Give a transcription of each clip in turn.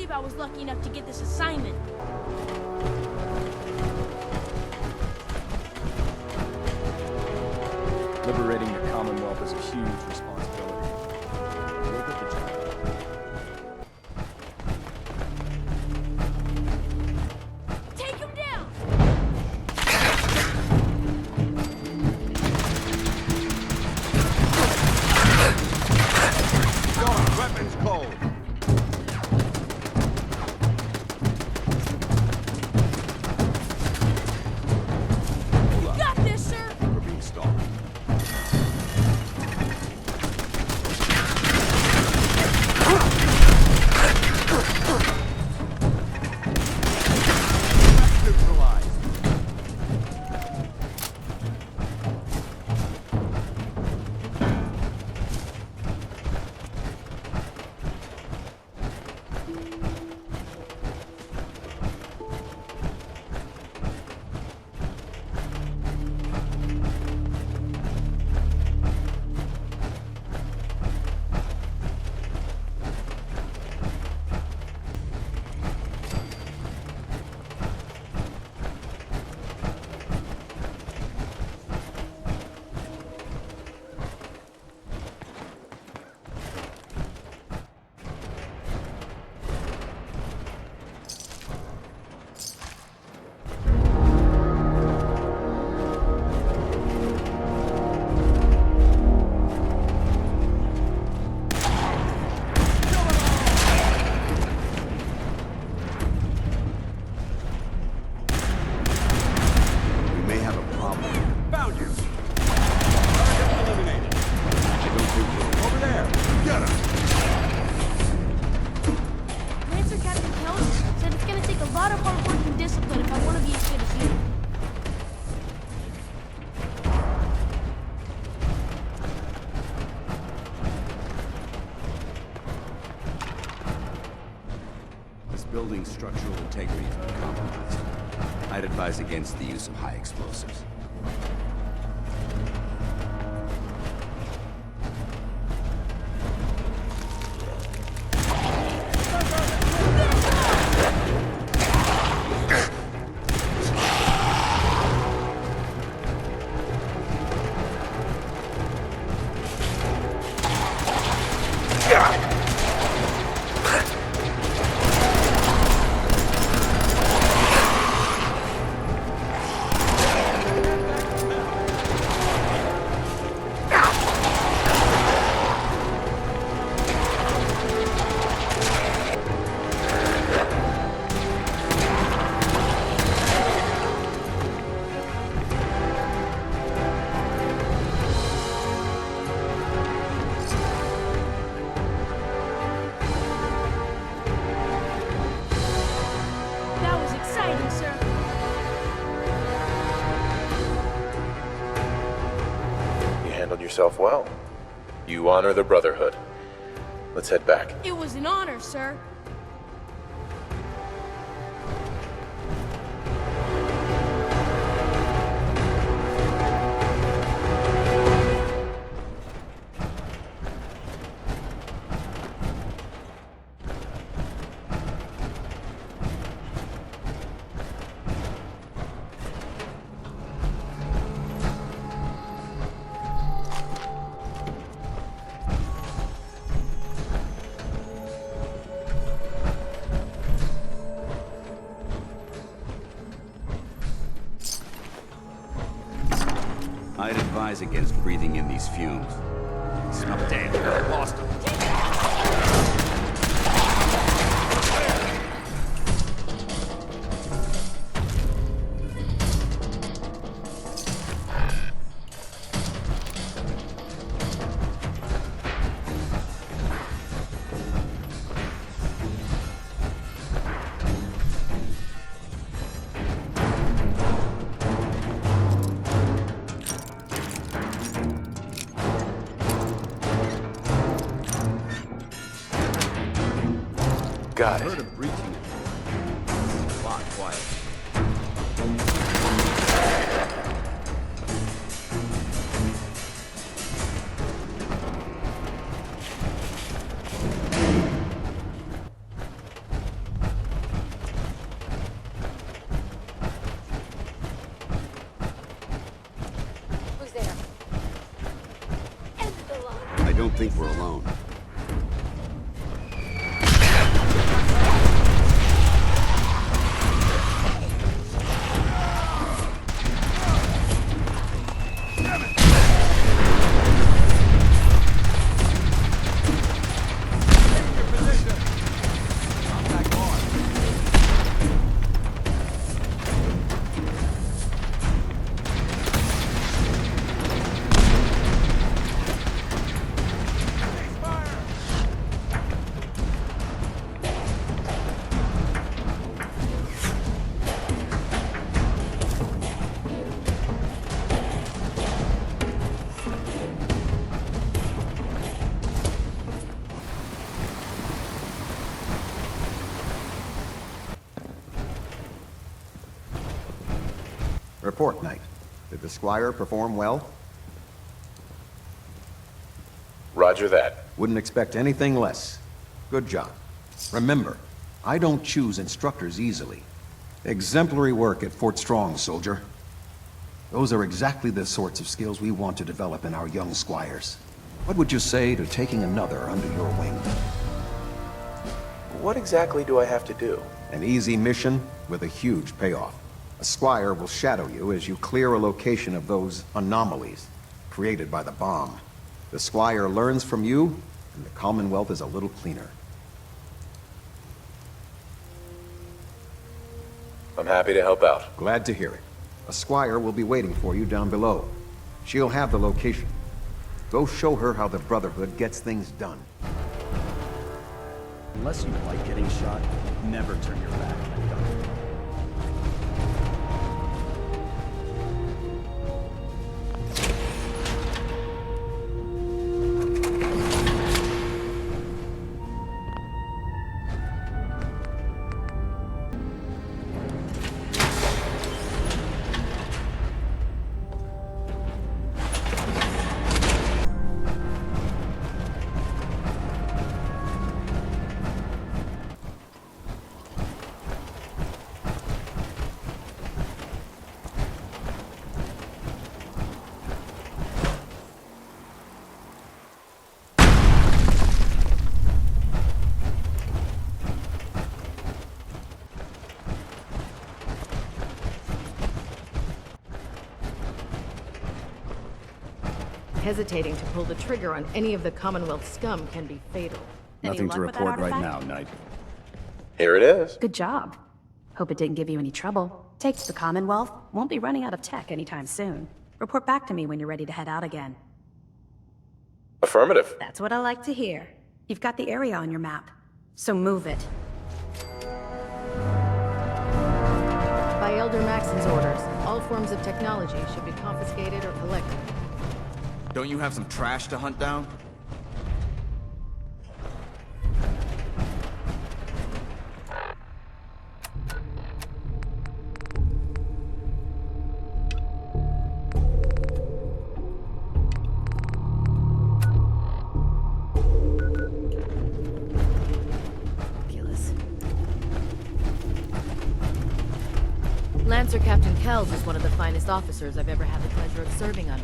believe I was lucky enough to get this assignment. Liberating the Commonwealth is a huge responsibility. Look at the job. Take him down! Weapons cold. You got this, sir! We're being stalked. Neutralized. We may have a problem. Found you. Target eliminated. I don't think so. Over there. Get him. Lancer Captain Kells said it's gonna take a lot of hard work and discipline if I want to be as good as you. This building's structural integrity has been compromised. I'd advise against the use of high explosives. That was exciting, sir. You handled yourself well. You honor the Brotherhood. Let's head back. It was an honor, sir. I'd advise against breathing in these fumes. Smell damn. Lost him. Got I it. heard of breaching it. It's a lot quiet. think we're alone. Report, Knight. Did the Squire perform well? Roger that. Wouldn't expect anything less. Good job. Remember, I don't choose instructors easily. Exemplary work at Fort Strong, soldier. Those are exactly the sorts of skills we want to develop in our young squires. What would you say to taking another under your wing? What exactly do I have to do? An easy mission with a huge payoff. A squire will shadow you as you clear a location of those anomalies created by the bomb. The squire learns from you, and the Commonwealth is a little cleaner. I'm happy to help out. Glad to hear it. A squire will be waiting for you down below. She'll have the location. Go show her how the Brotherhood gets things done. Unless you like getting shot, never turn your back on a gun. Hesitating to pull the trigger on any of the Commonwealth scum can be fatal. Nothing to report right now, Knight. Here it is. Good job. Hope it didn't give you any trouble. Takes the Commonwealth. Won't be running out of tech anytime soon. Report back to me when you're ready to head out again. Affirmative. That's what I like to hear. You've got the area on your map, so move it. By Elder Maxon's orders, all forms of technology should be confiscated or collected. Don't you have some trash to hunt down? Ridiculous. Lancer Captain Kells is one of the finest officers I've ever had the pleasure of serving under.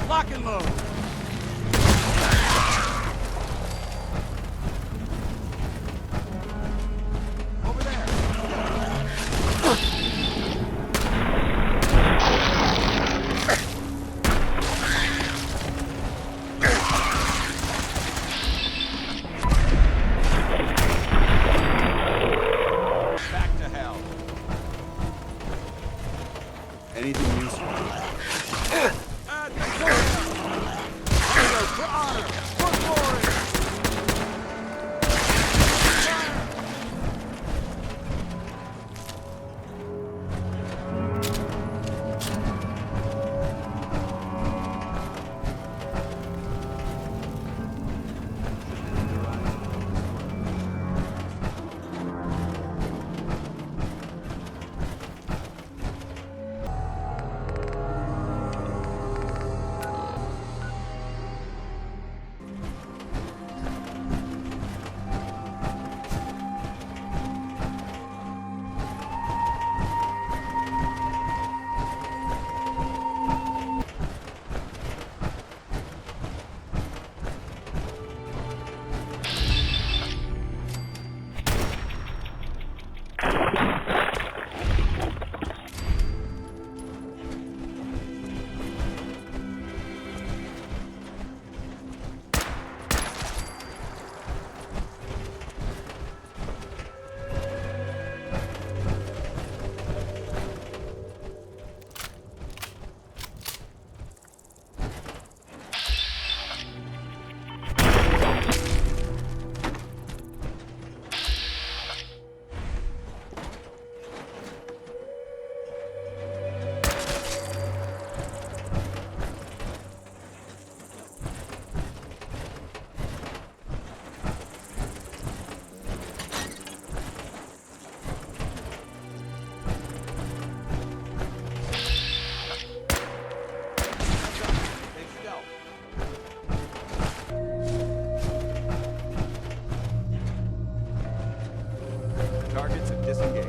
Lock and load! Over there! Back to hell. Anything useful? Targets have disengaged.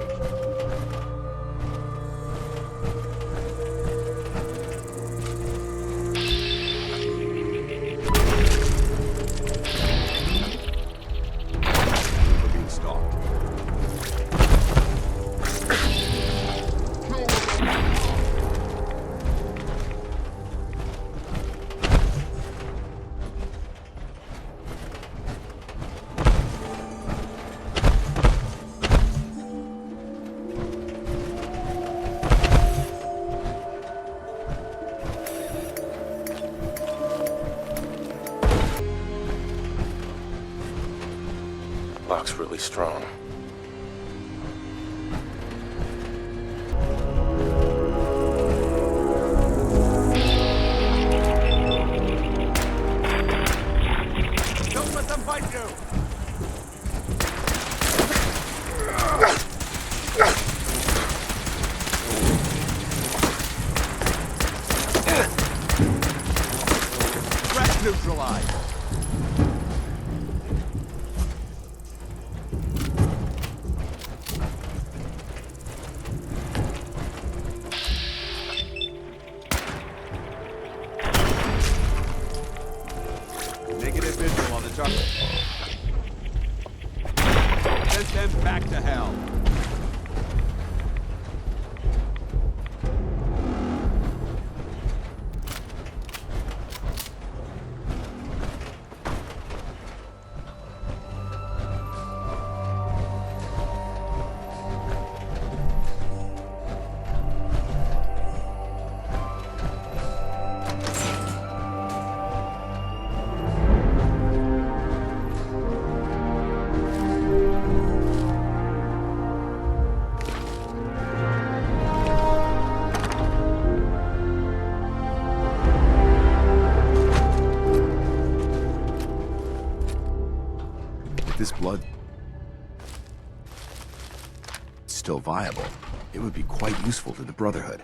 We're being stalked. Lock's really strong. Don't let them fight you! Threat neutralized! Negative visual on the target. Send them back to hell. This blood is still viable. It would be quite useful to the Brotherhood.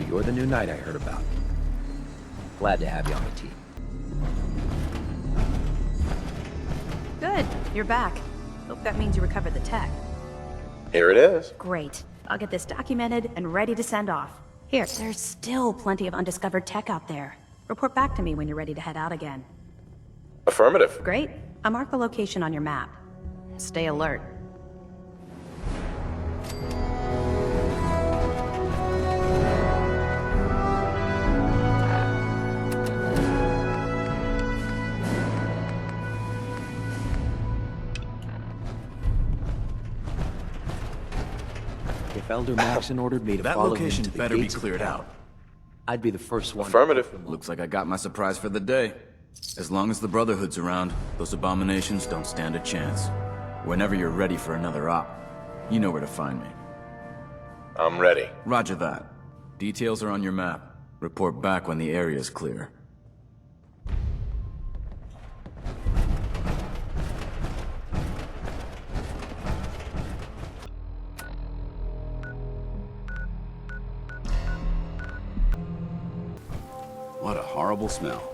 You're the new knight I heard about. Glad to have you on the team. Good, you're back. Hope that means you recovered the tech. Here it is. Great. I'll get this documented and ready to send off. Here, there's still plenty of undiscovered tech out there. Report back to me when you're ready to head out again. Affirmative. Great. I'll mark the location on your map. Stay alert. If Elder Maxon ordered me to That follow him location to the better be gates of cleared hell, out. I'd be the first one. Affirmative. Looks like I got my surprise for the day. As long as the Brotherhood's around, those abominations don't stand a chance. Whenever you're ready for another op, you know where to find me. I'm ready. Roger that. Details are on your map. Report back when the area's clear. What a horrible smell.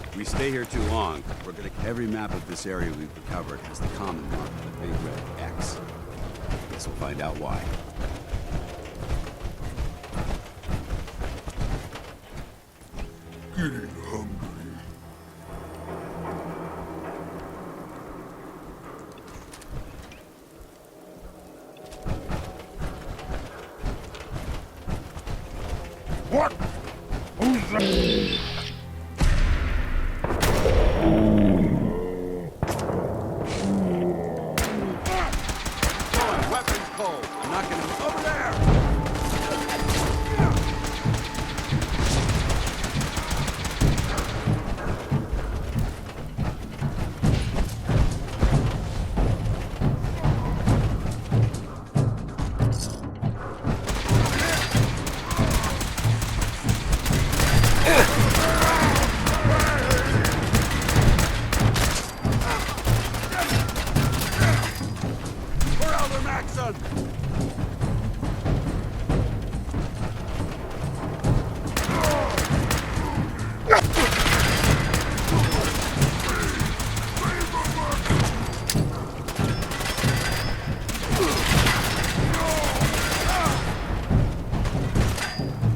If we stay here too long, we're gonna... Every map of this area we've recovered has the common mark with a big red X. Guess we'll find out why. Getting hungry. What? Who's that? Weapons cold. I'm not gonna... Over there!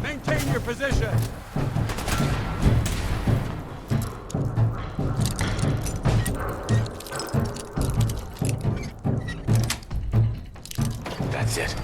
Maintain your position. That's it.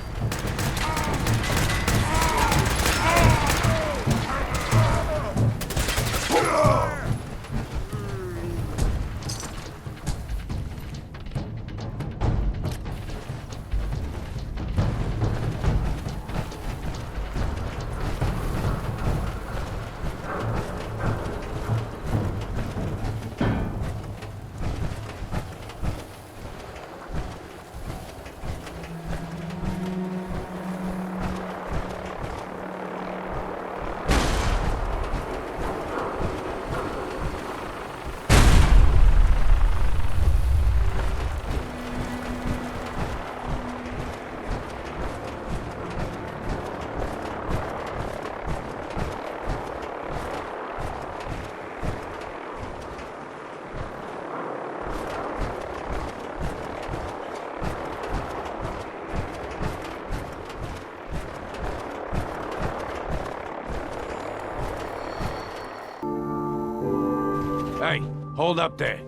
Hey, hold up there.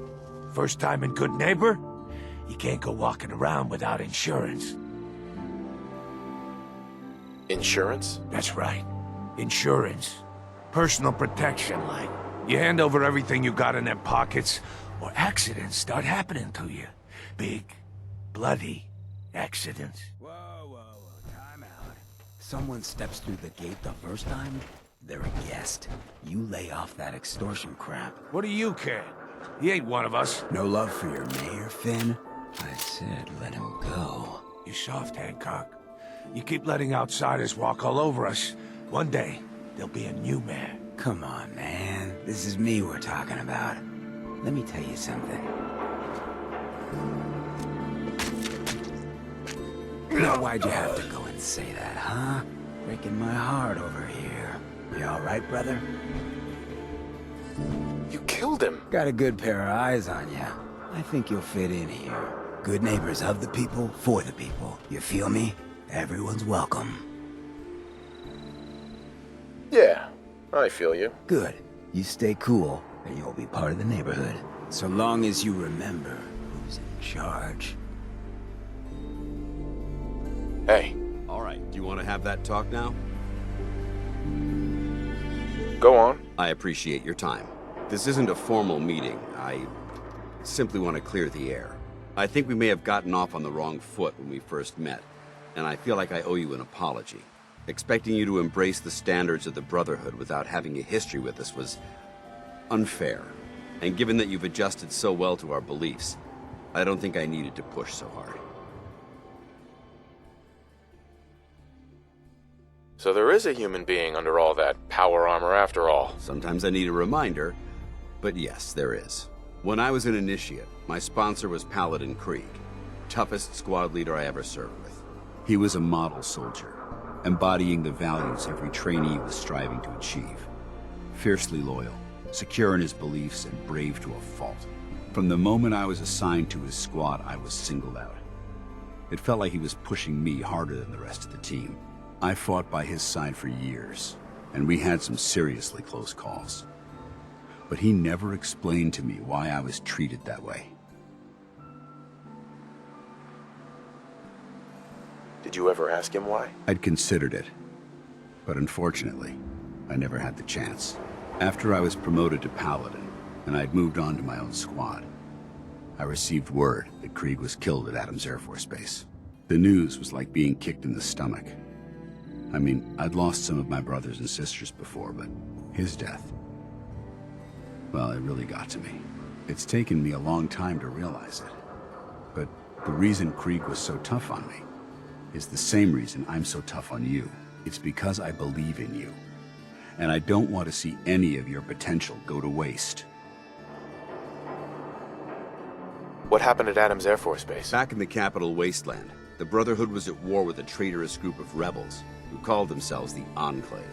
First time in Good Neighbor? You can't go walking around without insurance. Insurance? That's right. Insurance. Personal protection, like. You hand over everything you got in them pockets, or accidents start happening to you. Big, bloody accidents. Whoa, time out. Someone steps through the gate the first time, they're a guest. You lay off that extortion crap. What do you care? He ain't one of us. No love for your mayor, Finn? I said let him go. You soft, Hancock. You keep letting outsiders walk all over us. One day, there'll be a new mayor. Come on, man. This is me we're talking about. Let me tell you something. Now, why'd you have to go and say that, huh? Breaking my heart over here. You all right, brother? You killed him. Got a good pair of eyes on you. I think you'll fit in here. Good neighbors of the people, for the people. You feel me? Everyone's welcome. Yeah, I feel you. Good. You stay cool, and you'll be part of the neighborhood. So long as you remember who's in charge. Hey. All right, do you want to have that talk now? Go on. I appreciate your time. This isn't a formal meeting. I simply want to clear the air. I think we may have gotten off on the wrong foot when we first met, and I feel like I owe you an apology. Expecting you to embrace the standards of the Brotherhood without having a history with us was unfair. And given that you've adjusted so well to our beliefs, I don't think I needed to push so hard. So there is a human being under all that power armor after all. Sometimes I need a reminder, but yes, there is. When I was an initiate, my sponsor was Paladin Krieg, toughest squad leader I ever served with. He was a model soldier. embodying the values every trainee was striving to achieve. Fiercely loyal, secure in his beliefs, and brave to a fault. From the moment I was assigned to his squad, I was singled out. It felt like he was pushing me harder than the rest of the team. I fought by his side for years, and we had some seriously close calls. But he never explained to me why I was treated that way. Did you ever ask him why? I'd considered it, but unfortunately, I never had the chance. After I was promoted to Paladin, and I'd moved on to my own squad, I received word that Krieg was killed at Adams Air Force Base. The news was like being kicked in the stomach. I mean, I'd lost some of my brothers and sisters before, but his death, well, it really got to me. It's taken me a long time to realize it. But the reason Krieg was so tough on me is the same reason I'm so tough on you. It's because I believe in you. And I don't want to see any of your potential go to waste. What happened at Adams Air Force Base? Back in the capital wasteland, the Brotherhood was at war with a traitorous group of rebels who called themselves the Enclave.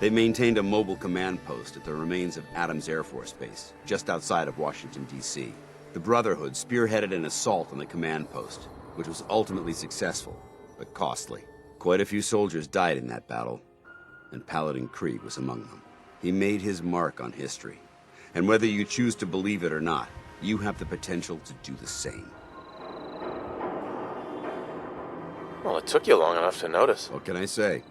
They maintained a mobile command post at the remains of Adams Air Force Base, just outside of Washington, D.C. The Brotherhood spearheaded an assault on the command post, which was ultimately successful, but costly. Quite a few soldiers died in that battle, and Paladin Krieg was among them. He made his mark on history, and whether you choose to believe it or not, you have the potential to do the same. Well, it took you long enough to notice. What can I say?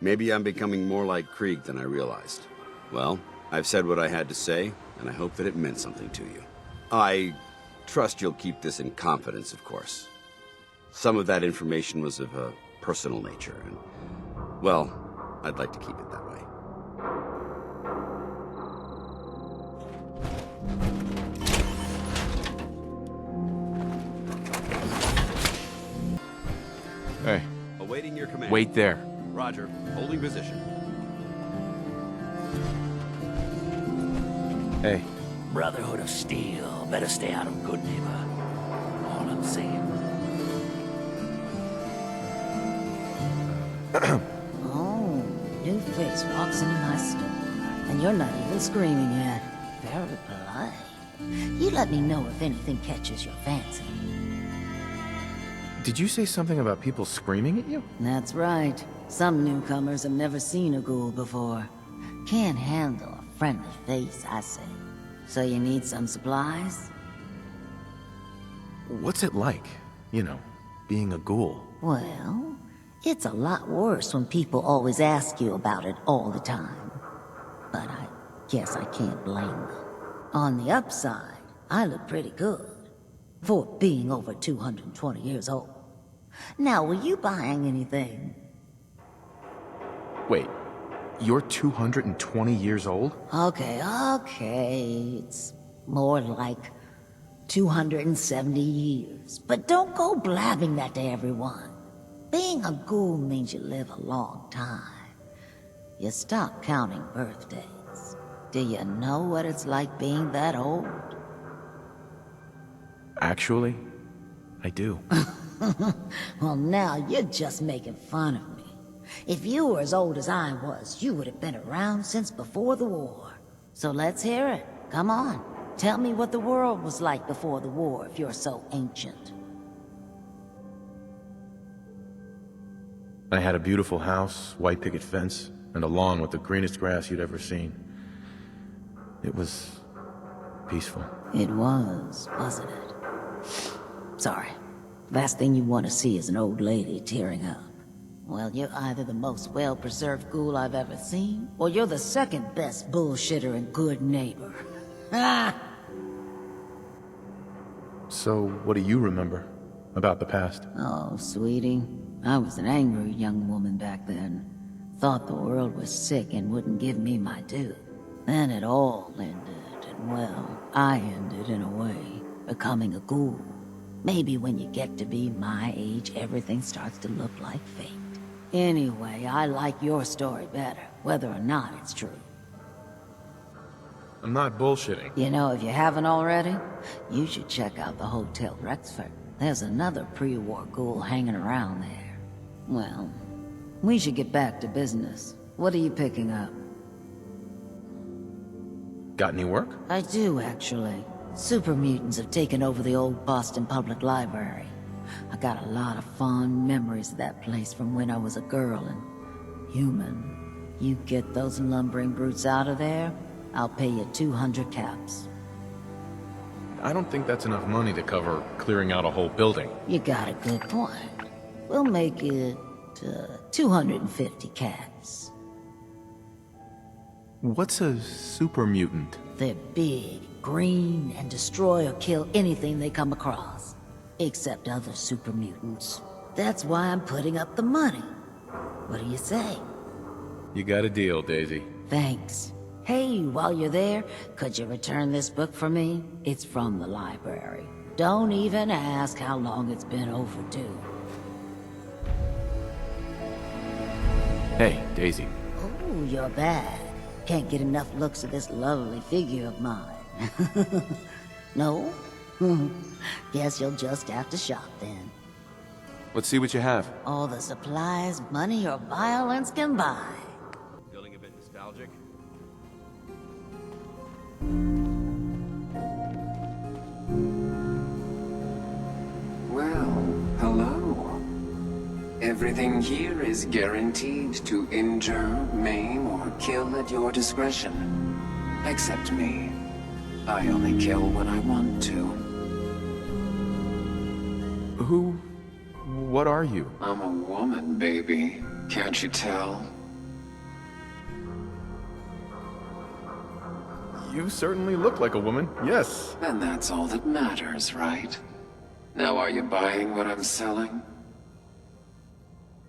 Maybe I'm becoming more like Krieg than I realized. Well, I've said what I had to say, and I hope that it meant something to you. I trust you'll keep this in confidence, of course. Some of that information was of a personal nature, and, well, I'd like to keep it that way. Hey. Awaiting your command. Wait there. Roger. Holding position. Hey. Brotherhood of Steel. Better stay out of GoodNeighbor. All I'm saying. Oh, new face walks into my store, and you're not even screaming yet. Very polite. You let me know if anything catches your fancy. Did you say something about people screaming at you? That's right. Some newcomers have never seen a ghoul before. Can't handle a friendly face, I say. So you need some supplies? What's it like, you know, being a ghoul? Well, it's a lot worse when people always ask you about it all the time. But I guess I can't blame them. On the upside, I look pretty good for being over 220 years old. Now, were you buying anything? Wait, you're 220 years old? Okay, it's more like 270 years. But don't go blabbing that to everyone. Being a ghoul means you live a long time. You stop counting birthdays. Do you know what it's like being that old? Actually, I do. Well, now you're just making fun of me. If you were as old as I was, you would have been around since before the war. So let's hear it. Come on. Tell me what the world was like before the war if you're so ancient. I had a beautiful house, white picket fence, and a lawn with the greenest grass you'd ever seen. It was peaceful. It was, wasn't it? Sorry. Last thing you want to see is an old lady tearing up. Well, you're either the most well-preserved ghoul I've ever seen, or you're the second best bullshitter and good neighbor. Ah! So, what do you remember about the past? Oh, sweetie. I was an angry young woman back then. Thought the world was sick and wouldn't give me my due. Then it all ended, and well, I ended in a way, becoming a ghoul. Maybe when you get to be my age, everything starts to look like fate. Anyway, I like your story better, whether or not it's true. I'm not bullshitting. You know, if you haven't already, you should check out the Hotel Rexford. There's another pre-war ghoul hanging around there. Well, We should get back to business. What are you picking up? Got any work? I do, actually. Super mutants have taken over the old Boston Public Library. I got a lot of fond memories of that place from when I was a girl and human. You get those lumbering brutes out of there, I'll pay you 200 caps. I don't think that's enough money to cover clearing out a whole building. You got a good point. We'll make it 250 caps. What's a super mutant? They're big, green, and destroy or kill anything they come across. Except other super mutants. That's why I'm putting up the money. What do you say? You got a deal, Daisy. Thanks. Hey, while you're there, could you return this book for me? It's from the library. Don't even ask how long it's been overdue. Hey, Daisy. Oh, you're back. Can't get enough looks at this lovely figure of mine. No? Guess you'll just have to shop then. Let's see what you have. All the supplies money or violence can buy. Feeling a bit nostalgic? Well, hello. Everything here is guaranteed to injure, maim, or kill at your discretion. Except me. I only kill when I want to. What are you? I'm a woman, baby. Can't you tell? You certainly look like a woman, yes. And that's all that matters, right? Now are you buying what I'm selling?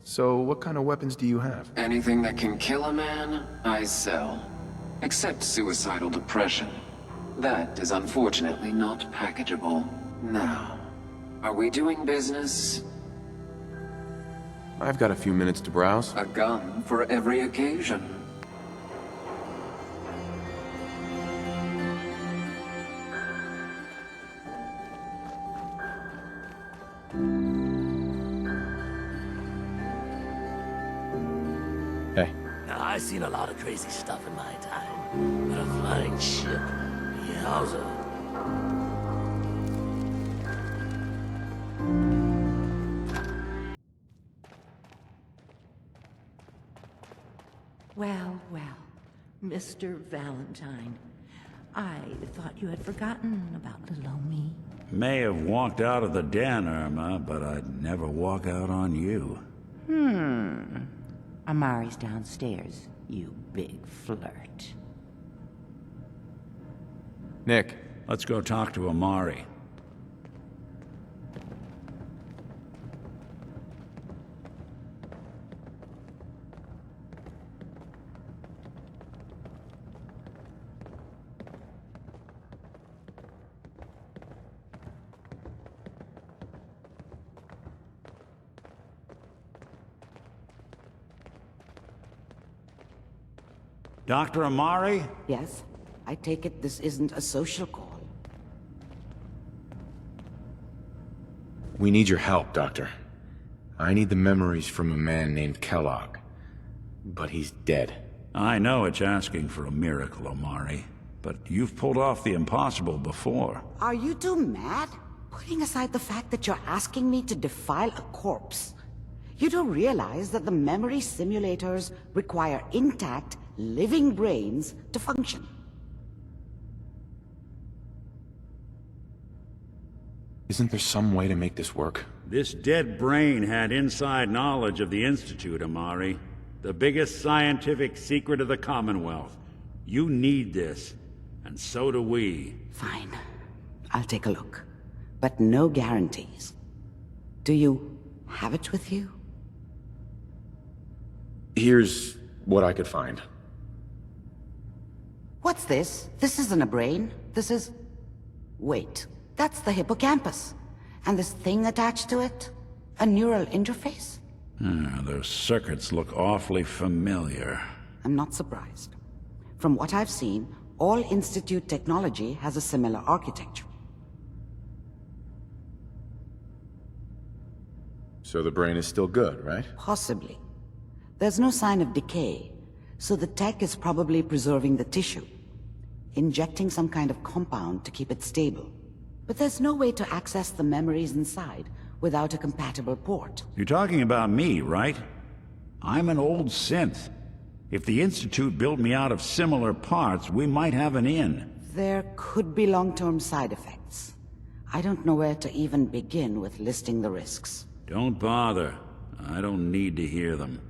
So what kind of weapons do you have? Anything that can kill a man, I sell. Except suicidal depression. That is unfortunately not packageable. Now, are we doing business? I've got a few minutes to browse. A gun for every occasion. Hey. Now, I've seen a lot of crazy stuff in my time. But a flying ship, yowza. Well, well, Mr. Valentine. I thought you had forgotten about little old me. May have walked out of the den, Irma, but I'd never walk out on you. Amari's downstairs, you big flirt. Nick. Let's go talk to Amari. Dr. Amari? Yes? I take it this isn't a social call. We need your help, Doctor. I need the memories from a man named Kellogg. But he's dead. I know it's asking for a miracle, Amari. But you've pulled off the impossible before. Are you two mad? Putting aside the fact that you're asking me to defile a corpse, you do realize that the memory simulators require intact, living brains to function. Isn't there some way to make this work? This dead brain had inside knowledge of the Institute, Amari. The biggest scientific secret of the Commonwealth. You need this, and so do we. Fine. I'll take a look. But no guarantees. Do you have it with you? Here's what I could find. What's this? This isn't a brain. This is... Wait. That's the hippocampus. And this thing attached to it? A neural interface? Those circuits look awfully familiar. I'm not surprised. From what I've seen, all Institute technology has a similar architecture. So the brain is still good, right? Possibly. There's no sign of decay, so the tech is probably preserving the tissue, injecting some kind of compound to keep it stable. But there's no way to access the memories inside without a compatible port. You're talking about me, right? I'm an old synth. If the Institute built me out of similar parts, we might have an in. There could be long-term side effects. I don't know where to even begin with listing the risks. Don't bother. I don't need to hear them.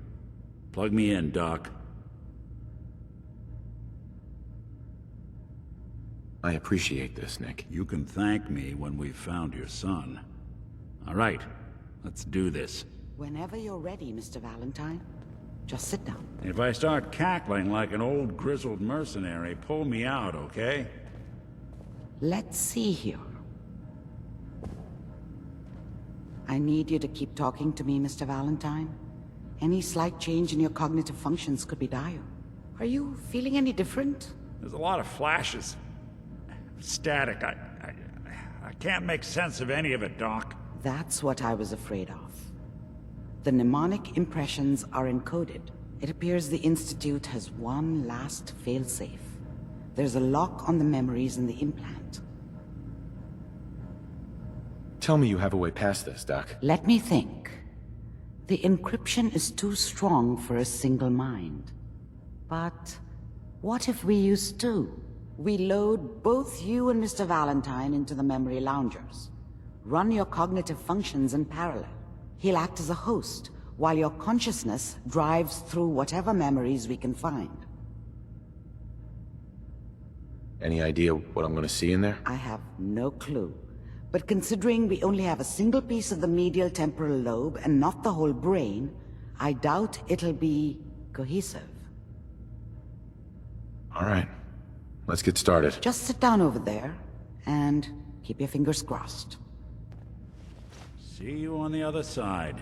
Plug me in, Doc. I appreciate this, Nick. You can thank me when we've found your son. All right, let's do this. Whenever you're ready, Mr. Valentine. Just sit down. If I start cackling like an old grizzled mercenary, pull me out, okay? Let's see here. I need you to keep talking to me, Mr. Valentine. Any slight change in your cognitive functions could be dire. Are you feeling any different? There's a lot of flashes. Static. I can't make sense of any of it, Doc. That's what I was afraid of. The mnemonic impressions are encoded. It appears the Institute has one last failsafe. There's a lock on the memories in the implant. Tell me you have a way past this, Doc. Let me think. The encryption is too strong for a single mind. But what if we use two? We load both you and Mr. Valentine into the memory loungers. Run your cognitive functions in parallel. He'll act as a host, while your consciousness drives through whatever memories we can find. Any idea what I'm gonna see in there? I have no clue. But considering we only have a single piece of the medial temporal lobe and not the whole brain, I doubt it'll be cohesive. All right. Let's get started. Just sit down over there and keep your fingers crossed. See you on the other side.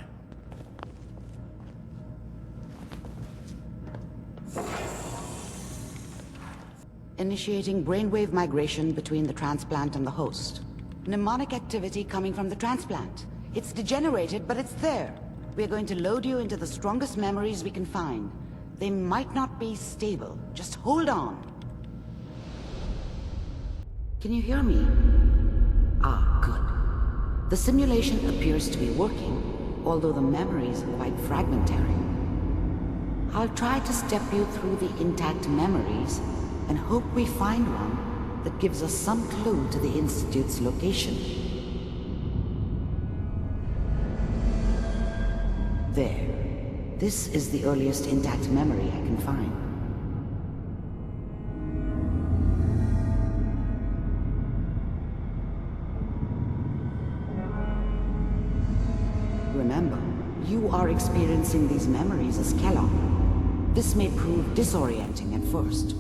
Initiating brainwave migration between the transplant and the host. Mnemonic activity coming from the transplant. It's degenerated, but it's there. We're going to load you into the strongest memories we can find. They might not be stable. Just hold on. Can you hear me? Ah, good. The simulation appears to be working, although the memories are quite fragmentary. I'll try to step you through the intact memories and hope we find one that gives us some clue to the Institute's location. There. This is the earliest intact memory I can find. Remember, you are experiencing these memories as Kellogg. This may prove disorienting at first.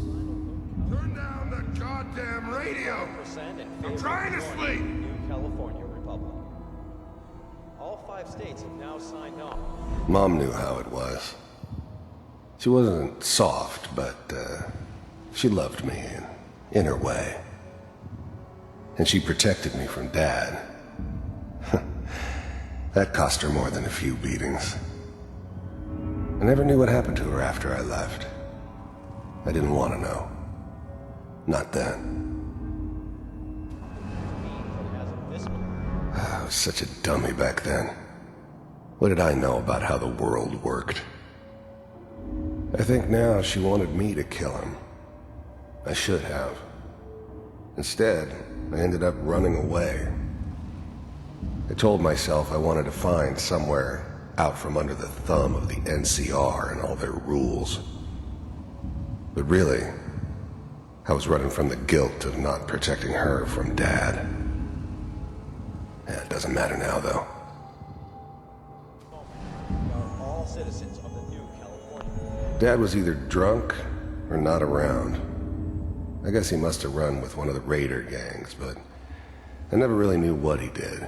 Turn down the goddamn radio! I'm trying to sleep! New California Republic. All 5 states have now signed on. Mom knew how it was. She wasn't soft, but she loved me in her way. And she protected me from Dad. That cost her more than a few beatings. I never knew what happened to her after I left. I didn't want to know. Not then. I was such a dummy back then. What did I know about how the world worked? I think now she wanted me to kill him. I should have. Instead, I ended up running away. I told myself I wanted to find somewhere out from under the thumb of the NCR and all their rules. But really, I was running from the guilt of not protecting her from Dad. Yeah, it doesn't matter now, though. All citizens of the new California. Dad was either drunk or not around. I guess he must have run with one of the raider gangs, but I never really knew what he did.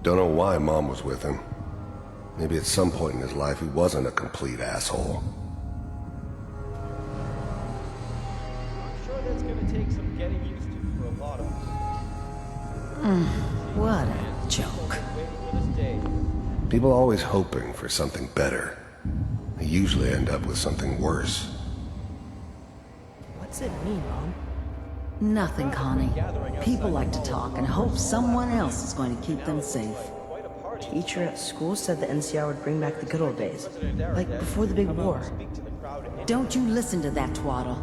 Don't know why Mom was with him. Maybe at some point in his life he wasn't a complete asshole. I'm sure that's gonna take some getting used to for a lot of What a joke. People always hoping for something better. I usually end up with something worse. What's it mean, Mom? Nothing, Connie. People like to talk and hope someone else is going to keep them safe. Teacher at school said the NCR would bring back the good old days. Like before the big war. Don't you listen to that twaddle.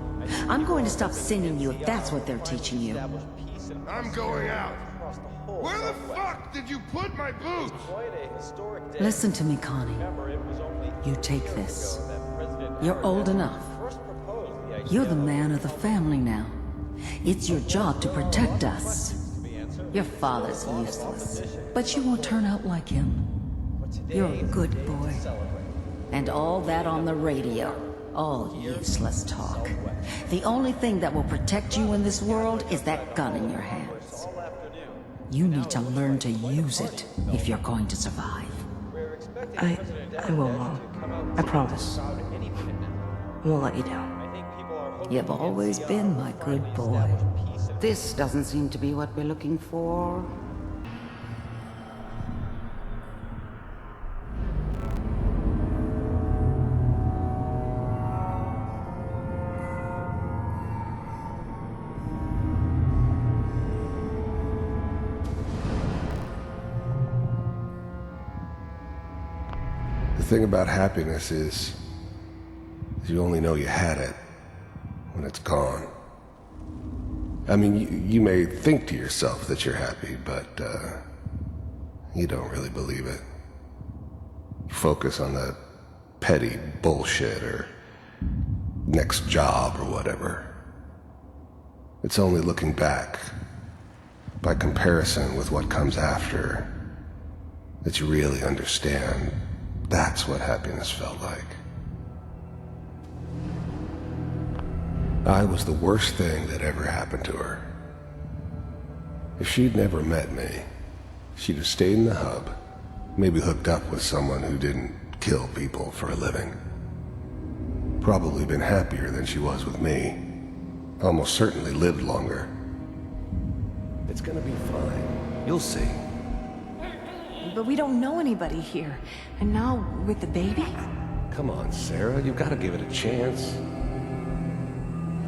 I'm going to stop singing you if that's what they're teaching you. I'm going out. Where the fuck did you put my boots? Listen to me, Connie. You take this. You're old enough. You're the man of the family now. It's your job to protect us. Your father's useless, but you won't turn out like him. You're a good boy. And all that on the radio, all useless talk. The only thing that will protect you in this world is that gun in your hands. You need to learn to use it if you're going to survive. I will, Mom. I promise. I won't let you down. You've always been my good boy. This doesn't seem to be what we're looking for. The thing about happiness is you only know you had it when it's gone. I mean, you may think to yourself that you're happy, but you don't really believe it. You focus on the petty bullshit or next job or whatever. It's only looking back, by comparison with what comes after, that you really understand that's what happiness felt like. I was the worst thing that ever happened to her. If she'd never met me, she'd have stayed in the hub, maybe hooked up with someone who didn't kill people for a living. Probably been happier than she was with me. Almost certainly lived longer. It's gonna be fine. You'll see. But we don't know anybody here. And now, with the baby? Come on, Sarah, you've got to give it a chance.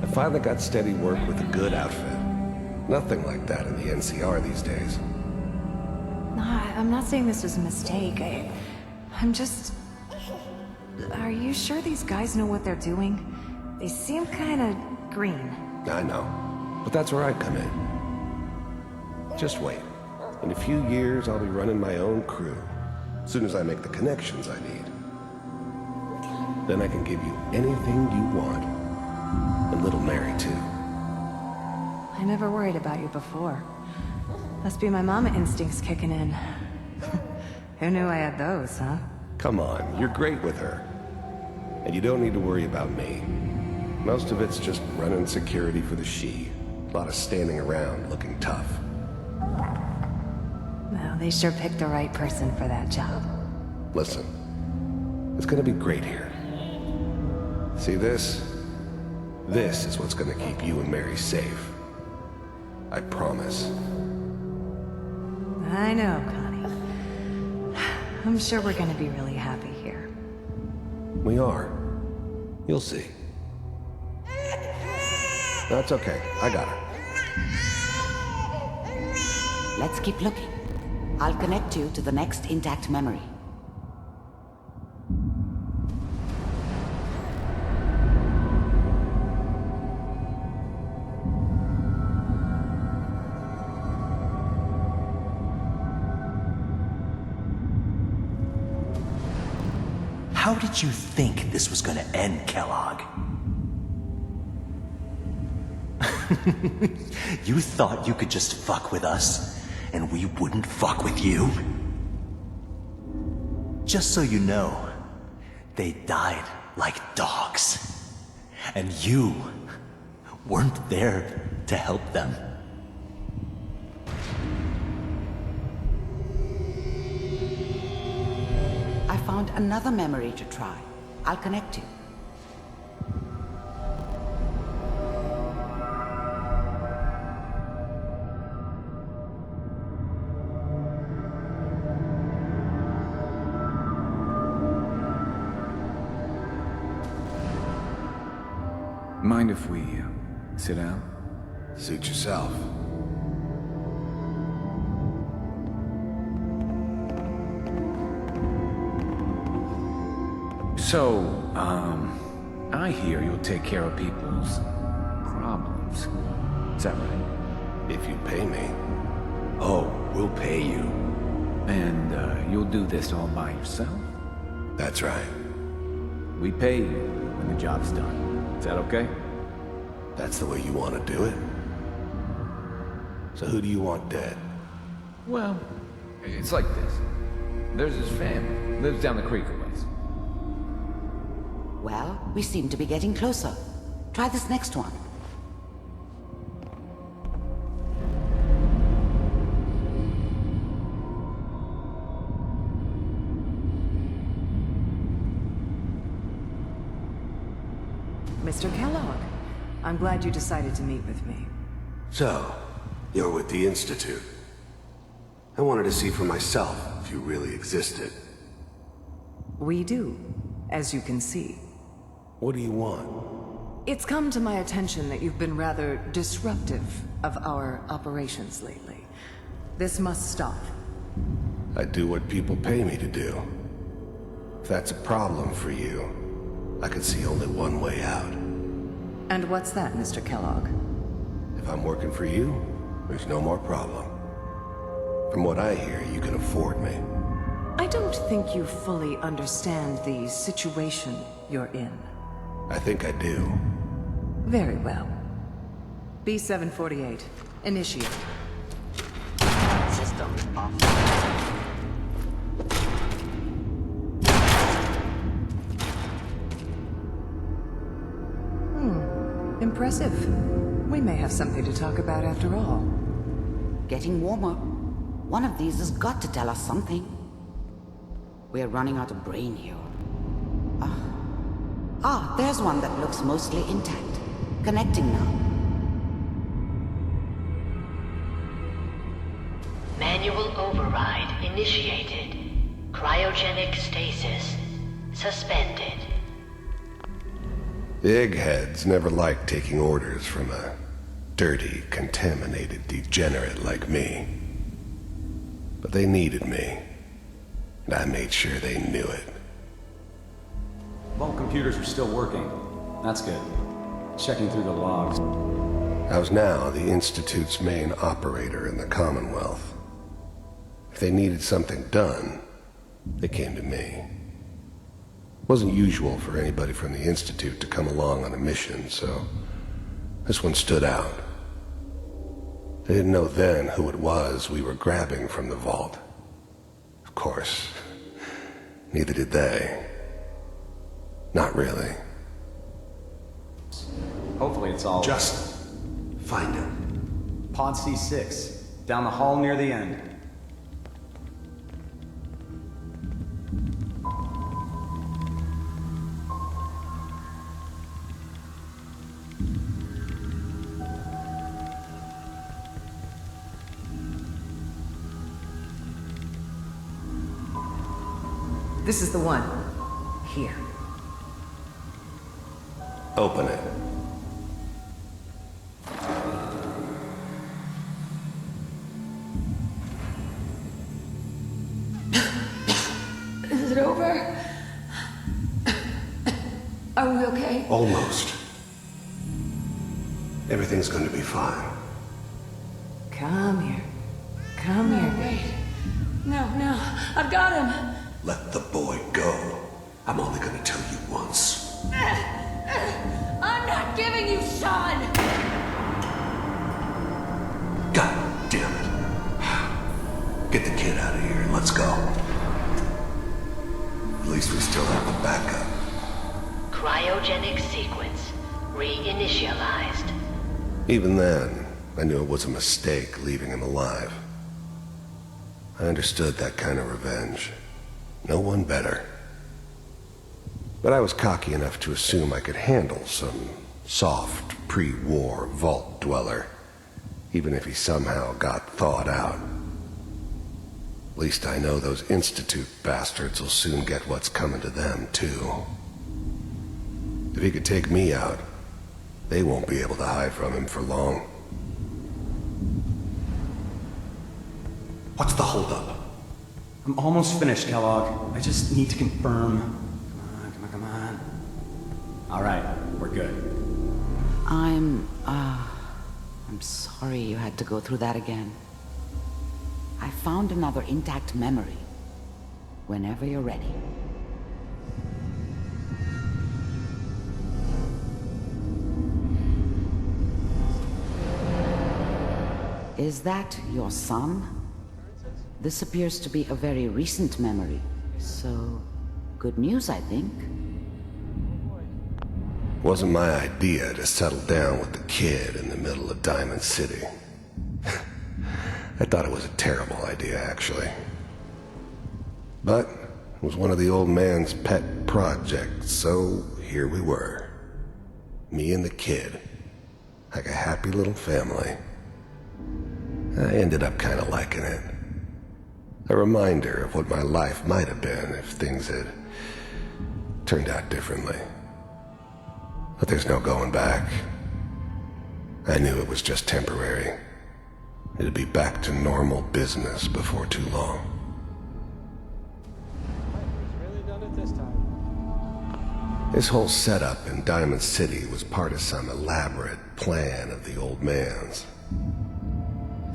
I finally got steady work with a good outfit. Nothing like that in the NCR these days. No, I'm not saying this was a mistake. I'm just... Are you sure these guys know what they're doing? They seem kinda green. I know, but that's where I come in. Just wait. In a few years, I'll be running my own crew. As soon as I make the connections I need. Then I can give you anything you want. And little Mary, too. I never worried about you before. Must be my mama instincts kicking in. Who knew I had those, huh? Come on, you're great with her. And you don't need to worry about me. Most of it's just running security for the she. A lot of standing around looking tough. Well, they sure picked the right person for that job. Listen, it's gonna be great here. See this? This is what's gonna keep you and Mary safe. I promise. I know, Connie. I'm sure we're gonna be really happy here. We are. You'll see. That's okay. I got her. Let's keep looking. I'll connect you to the next intact memory. How did you think this was gonna end, Kellogg? You thought you could just fuck with us, and we wouldn't fuck with you? Just so you know, they died like dogs. And you weren't there to help them. I found another memory to try. I'll connect you. Mind if we sit down? Suit yourself. So, I hear you'll take care of people's problems. Is that right? If you pay me. Oh, we'll pay you. And, you'll do this all by yourself? That's right. We pay you when the job's done. Is that okay? That's the way you want to do it? So who do you want dead? Well, it's like this. There's his family. Lives down the creek a ways. Well, we seem to be getting closer. Try this next one. Mr. Kellogg, I'm glad you decided to meet with me. So, you're with the Institute. I wanted to see for myself if you really existed. We do, as you can see. What do you want? It's come to my attention that you've been rather disruptive of our operations lately. This must stop. I do what people pay me to do. If that's a problem for you, I can see only one way out. And what's that, Mr. Kellogg? If I'm working for you, there's no more problem. From what I hear, you can afford me. I don't think you fully understand the situation you're in. I think I do. Very well. B-748, initiate. System off. Impressive. We may have something to talk about after all. Getting warmer. One of these has got to tell us something. We're running out of brain here. There's one that looks mostly intact. Connecting now. Manual override initiated. Cryogenic stasis suspended. The eggheads never liked taking orders from a dirty, contaminated degenerate like me. But they needed me, and I made sure they knew it. Vault computers are still working. That's good. Checking through the logs. I was now the Institute's main operator in the Commonwealth. If they needed something done, they came to me. It wasn't usual for anybody from the Institute to come along on a mission, so this one stood out. They didn't know then who it was we were grabbing from the vault. Of course, neither did they. Not really. Hopefully it's all... Just find him. Pod C6, down the hall near the end. This is the one. Here. Open it. Is it over? Are we okay? Almost. Everything's going to be fine. Come here. Come here. Wait. No. I've got him. Let the boy go. I'm only going to tell you once. I'm not giving you Sean! God damn it. Get the kid out of here and let's go. At least we still have a backup. Cryogenic sequence reinitialized. Even then, I knew it was a mistake leaving him alive. I understood that kind of revenge. No one better. But I was cocky enough to assume I could handle some soft, pre-war vault dweller, even if he somehow got thawed out. At least I know those Institute bastards will soon get what's coming to them, too. If he could take me out, They won't be able to hide from him for long. What's the holdup? I'm almost finished, Kellogg. I just need to confirm. Come on. All right, we're good. I'm sorry you had to go through that again. I found another intact memory. Whenever you're ready. Is that your son? This appears to be a very recent memory, so good news, I think. Wasn't my idea to settle down with the kid in the middle of Diamond City. I thought it was a terrible idea, actually. But it was one of the old man's pet projects, so here we were. Me and the kid, like a happy little family. I ended up kind of liking it. A reminder of what my life might have been if things had turned out differently. But there's no going back. I knew it was just temporary. It'd be back to normal business before too long. Really done it this time. This whole setup in Diamond City was part of some elaborate plan of the old man's.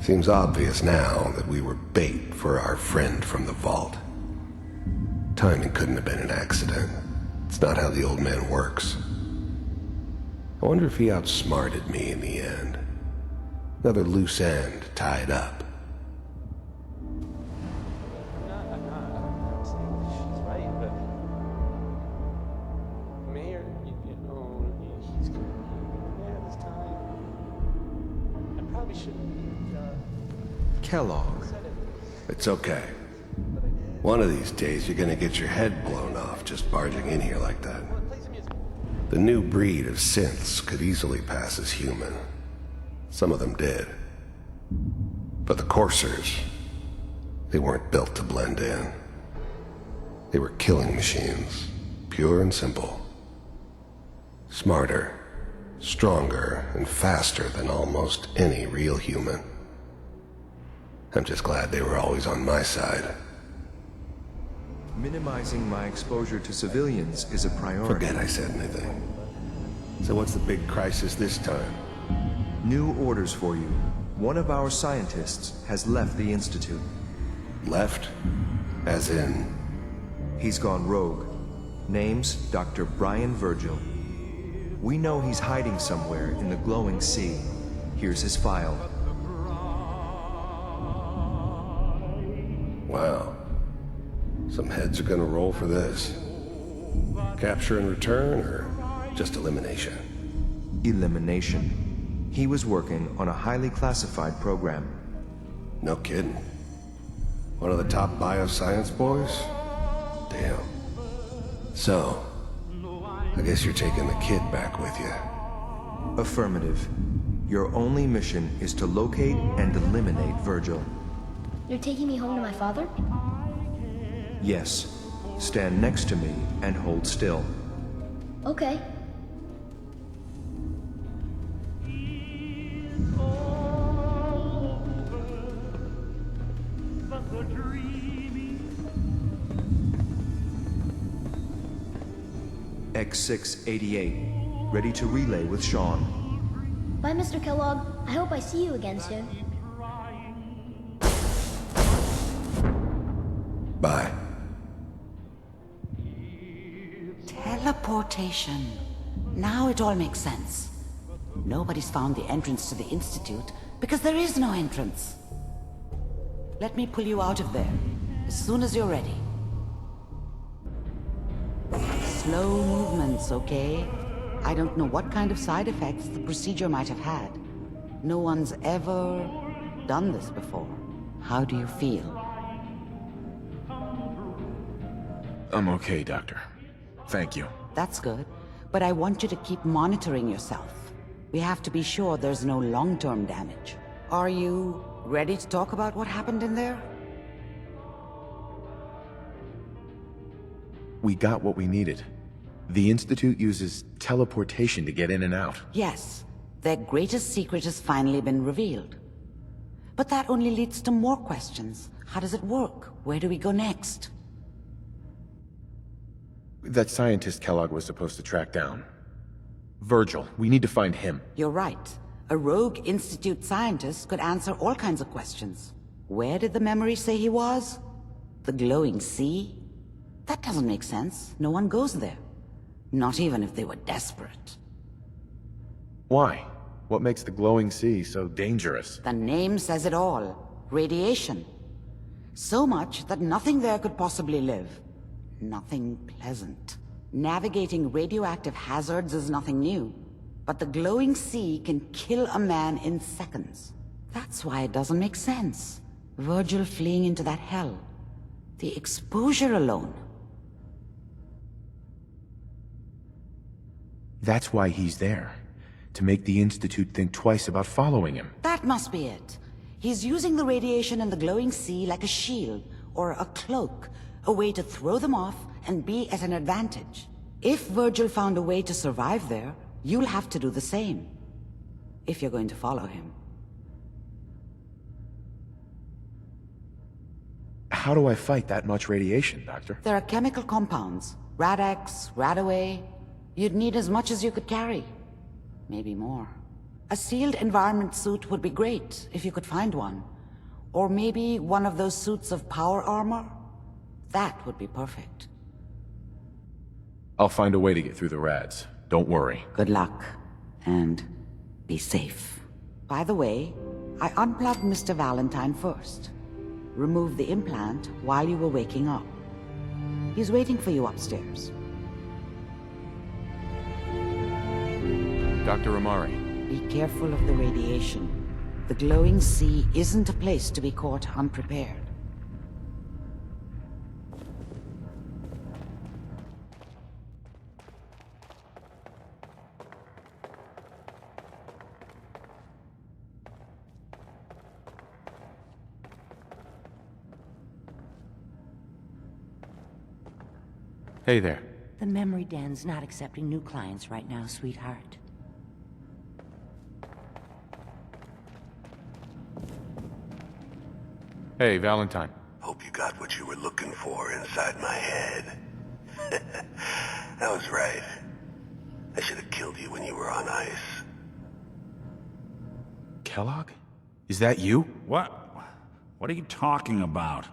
Seems obvious now that we were bait for our friend from the vault. Timing couldn't have been an accident. It's not how the old man works. I wonder if he outsmarted me in the end. Another loose end tied up. I'm not saying she's right, but Mayor, you know, he's gonna be there this time. I probably shouldn't. Kellogg. It's okay. One of these days you're gonna get your head blown off just barging in here like that. The new breed of synths could easily pass as human. Some of them did. But the coursers, they weren't built to blend in. They were killing machines, pure and simple. Smarter, stronger, and faster than almost any real human. I'm just glad they were always on my side. Minimizing my exposure to civilians is a priority. Forget I said anything. So what's the big crisis this time? New orders for you. One of our scientists has left the Institute. Left? As in? He's gone rogue. Name's Dr. Brian Virgil. We know he's hiding somewhere in the glowing sea. Here's his file. Wow. Some heads are gonna roll for this. Capture and return, or just elimination? Elimination. He was working on a highly classified program. No kidding. One of the top bioscience boys? Damn. So, I guess you're taking the kid back with you. Affirmative. Your only mission is to locate and eliminate Virgil. You're taking me home to my father? Yes. Stand next to me and hold still. Okay. X688. Ready to relay with Sean. Bye, Mr. Kellogg. I hope I see you again soon. Bye. Teleportation. Now it all makes sense. Nobody's found the entrance to the Institute because there is no entrance. Let me pull you out of there as soon as you're ready. Slow movements, okay? I don't know what kind of side effects the procedure might have had. No one's ever done this before. How do you feel? I'm okay, Doctor. Thank you. That's good, but I want you to keep monitoring yourself. We have to be sure there's no long-term damage. Are you ready to talk about what happened in there? We got what we needed. The Institute uses teleportation to get in and out. Yes, their greatest secret has finally been revealed. But that only leads to more questions. How does it work? Where do we go next? That scientist Kellogg was supposed to track down. Virgil, we need to find him. You're right. A rogue Institute scientist could answer all kinds of questions. Where did the memory say he was? The glowing sea? That doesn't make sense. No one goes there. Not even if they were desperate. Why? What makes the glowing sea so dangerous? The name says it all. Radiation. So much that nothing there could possibly live. Nothing pleasant. Navigating radioactive hazards is nothing new. But the glowing sea can kill a man in seconds. That's why it doesn't make sense. Virgil fleeing into that hell. The exposure alone. That's why he's there. To make the Institute think twice about following him. That must be it. He's using the radiation in the glowing sea like a shield, or a cloak, a way to throw them off and be at an advantage. If Virgil found a way to survive there, you'll have to do the same. If you're going to follow him. How do I fight that much radiation, Doctor? There are chemical compounds. Rad-X, Radaway. You'd need as much as you could carry. Maybe more. A sealed environment suit would be great, if you could find one. Or maybe one of those suits of power armor? That would be perfect. I'll find a way to get through the rads. Don't worry. Good luck. And be safe. By the way, I unplugged Mr. Valentine first. Removed the implant while you were waking up. He's waiting for you upstairs. Dr. Amari. Be careful of the radiation. The glowing sea isn't a place to be caught unprepared. Hey there. The memory den's not accepting new clients right now, sweetheart. Hey, Valentine. Hope you got what you were looking for inside my head. I was right. I should have killed you when you were on ice. Kellogg? Is that you? What? What are you talking about?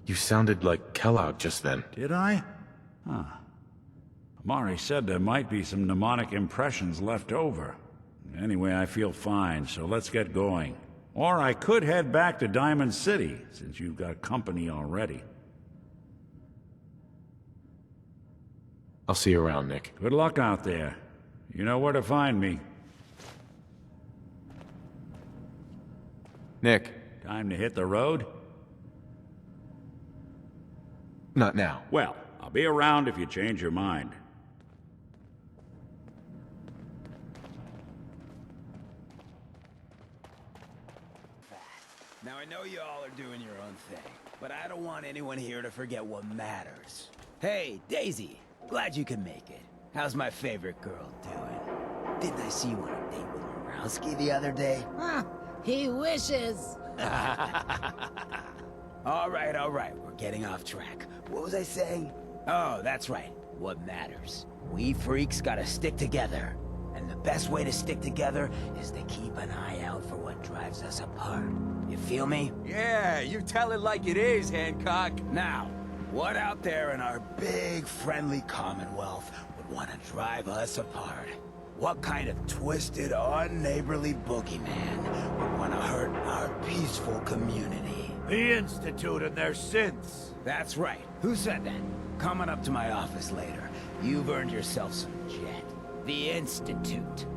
You sounded like Kellogg just then. Did I? Huh. Amari said there might be some mnemonic impressions left over. Anyway, I feel fine, so let's get going. Or I could head back to Diamond City, since you've got company already. I'll see you around, Nick. Good luck out there. You know where to find me. Nick. Time to hit the road? Not now. Well, I'll be around if you change your mind. Now, I know you all are doing your own thing, but I don't want anyone here to forget what matters. Hey, Daisy, glad you can make it. How's my favorite girl doing? Didn't I see you on a date with Morowski the other day? He wishes. All right, we're getting off track. What was I saying? Oh, that's right. What matters. We freaks gotta stick together. And the best way to stick together is to keep an eye out for what drives us apart. You feel me? Yeah, you tell it like it is, Hancock. Now, what out there in our big, friendly Commonwealth would want to drive us apart? What kind of twisted, unneighborly boogeyman would want to hurt our peaceful community? The Institute and their synths. That's right. Who said that? Coming up to my office later. You've earned yourself some jet. The Institute.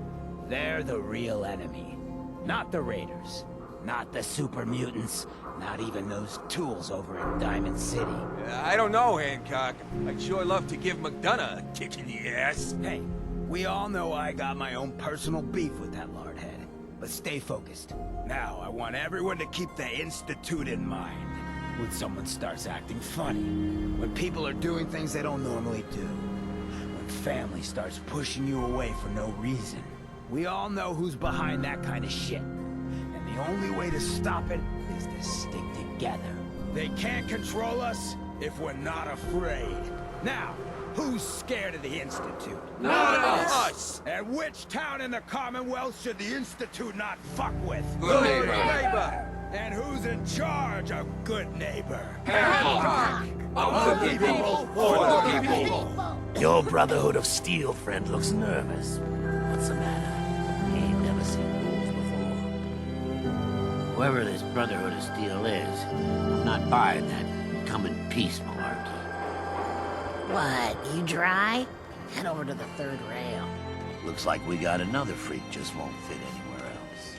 They're the real enemy. Not the Raiders. Not the super mutants. Not even those tools over in Diamond City. I don't know, Hancock. I'd sure love to give McDonough a kick in the ass. Hey, we all know I got my own personal beef with that lardhead. But stay focused. Now, I want everyone to keep the Institute in mind. When someone starts acting funny. When people are doing things they don't normally do. When family starts pushing you away for no reason. We all know who's behind that kind of shit. And the only way to stop it is to stick together. They can't control us if we're not afraid. Now, who's scared of the Institute? Not us! And which town in the Commonwealth should the Institute not fuck with? Good neighbor! And who's in charge of Good Neighbor? Of the people, for the people! Your Brotherhood of Steel friend looks nervous. What's the matter? He ain't never seen rules before. Whoever this Brotherhood of Steel is, I'm not buying that come in peace malarkey. What, you dry? Head over to the third rail. Looks like we got another freak just won't fit anywhere else.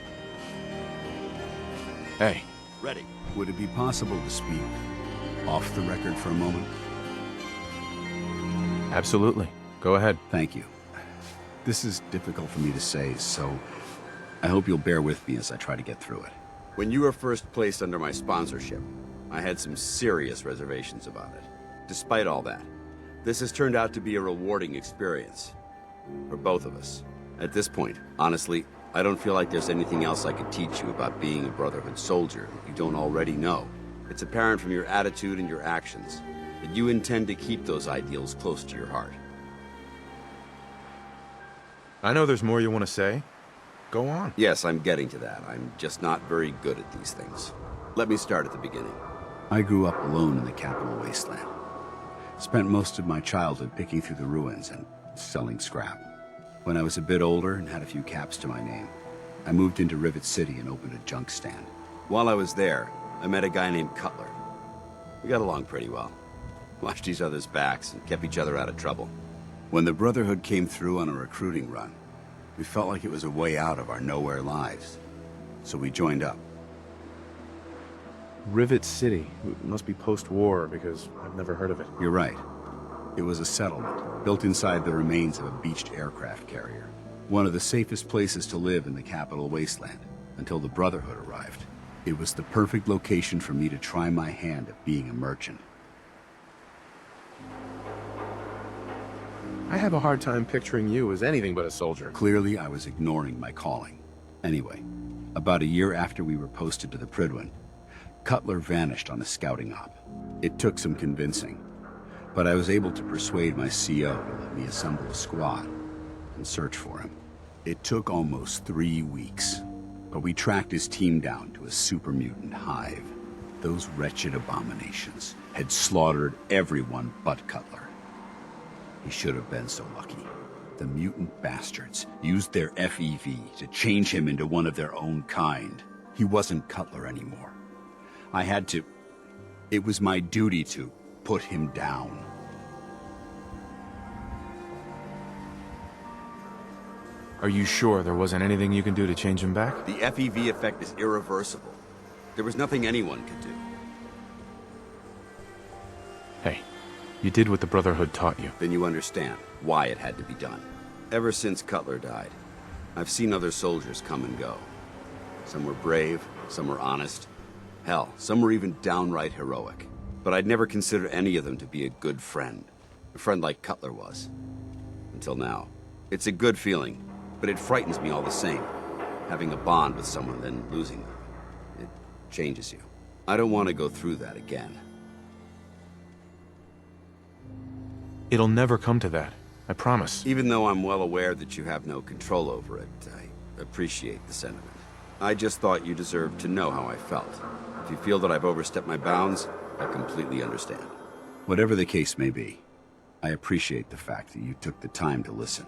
Hey. Ready. Would it be possible to speak off the record for a moment? Absolutely. Go ahead. Thank you. This is difficult for me to say, so I hope you'll bear with me as I try to get through it. When you were first placed under my sponsorship, I had some serious reservations about it. Despite all that, this has turned out to be a rewarding experience. For both of us. At this point, honestly, I don't feel like there's anything else I could teach you about being a Brotherhood soldier that you don't already know. It's apparent from your attitude and your actions that you intend to keep those ideals close to your heart. I know there's more you want to say. Go on. Yes, I'm getting to that. I'm just not very good at these things. Let me start at the beginning. I grew up alone in the capital wasteland. Spent most of my childhood picking through the ruins and selling scrap. When I was a bit older and had a few caps to my name, I moved into Rivet City and opened a junk stand. While I was there, I met a guy named Cutler. We got along pretty well. Watched each other's backs and kept each other out of trouble. When the Brotherhood came through on a recruiting run, we felt like it was a way out of our nowhere lives. So we joined up. Rivet City. It must be post-war, because I've never heard of it. You're right. It was a settlement, built inside the remains of a beached aircraft carrier. One of the safest places to live in the capital wasteland, until the Brotherhood arrived. It was the perfect location for me to try my hand at being a merchant. I have a hard time picturing you as anything but a soldier. Clearly, I was ignoring my calling. Anyway, about a year after we were posted to the Prydwen, Cutler vanished on a scouting op. It took some convincing, but I was able to persuade my CO to let me assemble a squad and search for him. It took almost 3 weeks, but we tracked his team down to a super mutant hive. Those wretched abominations had slaughtered everyone but Cutler. He should have been so lucky. The mutant bastards used their FEV to change him into one of their own kind. He wasn't Cutler anymore. I had to... It was my duty to put him down. Are you sure there wasn't anything you can do to change him back? The FEV effect is irreversible. There was nothing anyone could do. Hey, you did what the Brotherhood taught you. Then you understand why it had to be done. Ever since Cutler died, I've seen other soldiers come and go. Some were brave, some were honest. Hell, some were even downright heroic. But I'd never considered any of them to be a good friend. A friend like Cutler was. Until now. It's a good feeling, but it frightens me all the same. Having a bond with someone, then losing them. It changes you. I don't want to go through that again. It'll never come to that. I promise. Even though I'm well aware that you have no control over it, I appreciate the sentiment. I just thought you deserved to know how I felt. If you feel that I've overstepped my bounds, I completely understand. Whatever the case may be, I appreciate the fact that you took the time to listen.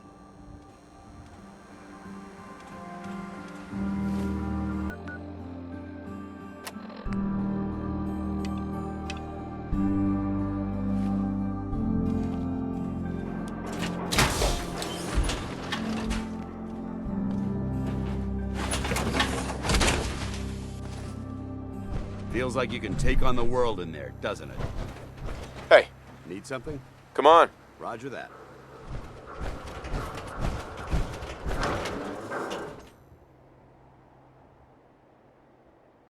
Feels like you can take on the world in there, doesn't it? Hey. Need something? Come on. Roger that.